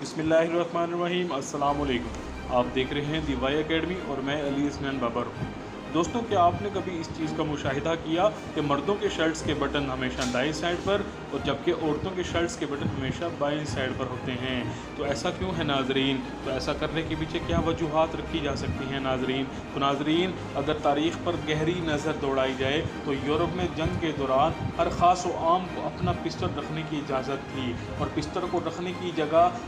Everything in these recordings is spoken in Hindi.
बिस्मिल्लाहिर्रहमानिर्रहीम। अस्सलाम वालेकुम। आप देख रहे हैं दी वाई एकेडमी और मैं अली हसनैन बाबर हूँ। दोस्तों, क्या आपने कभी इस चीज़ का मुशाहिदा किया कि मर्दों के शर्ट्स के बटन हमेशा दाईं साइड पर और जबकि औरतों के शर्ट्स के बटन हमेशा बाईं साइड पर होते हैं? तो ऐसा क्यों है नाजरीन? तो ऐसा करने के पीछे क्या वजूहात रखी जा सकती हैं नाजरीन? तो नाजरीन, अगर तारीख़ पर गहरी नज़र दौड़ाई जाए तो यूरोप में जंग के दौरान हर ख़ास व आम को अपना पिस्टल रखने की इजाज़त थी और पिस्टल को रखने की जगह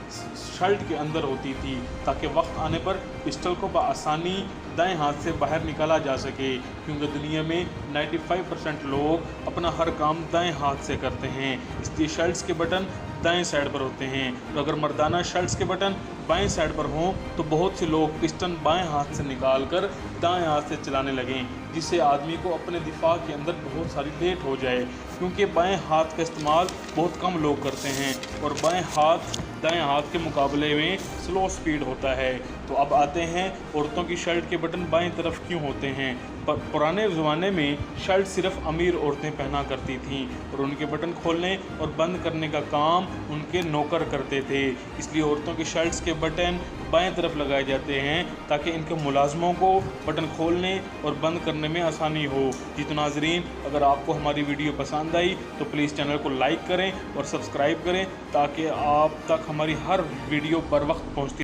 शर्ट के अंदर होती थी ताकि वक्त आने पर पिस्टल को बआसानी दाएं हाथ से बाहर निकाला जा सके, क्योंकि दुनिया में 95% लोग अपना हर काम दाएं हाथ से करते हैं, इसलिए शर्ट्स के बटन दाएं साइड पर होते हैं। तो अगर मर्दाना शर्ट्स के बटन बाएं साइड पर हों तो बहुत से लोग पिस्टन बाएं हाथ से निकाल कर दाएं हाथ से चलाने लगें, जिससे आदमी को अपने दिफा के अंदर बहुत सारी लेट हो जाए, क्योंकि बाएं हाथ का इस्तेमाल बहुत कम लोग करते हैं और बाएं हाथ दाएं हाथ के मुकाबले में स्लो स्पीड होता है। तो अब आते हैं औरतों की शर्ट के बटन बाएं तरफ क्यों होते हैं। पुराने ज़माने में शर्ट सिर्फ अमीर औरतें पहना करती थीं और उनके बटन खोलने और बंद करने का काम उनके नौकर करते थे, इसलिए औरतों के शर्ट्स के बटन बाएं तरफ लगाए जाते हैं ताकि इनके मुलाजमों को बटन खोलने और बंद करने में आसानी हो। जी तो नाजरीन, अगर आपको हमारी वीडियो पसंद आई तो प्लीज़ चैनल को लाइक करें और सब्सक्राइब करें ताकि आप तक हमारी हर वीडियो बर वक्त पहुँचती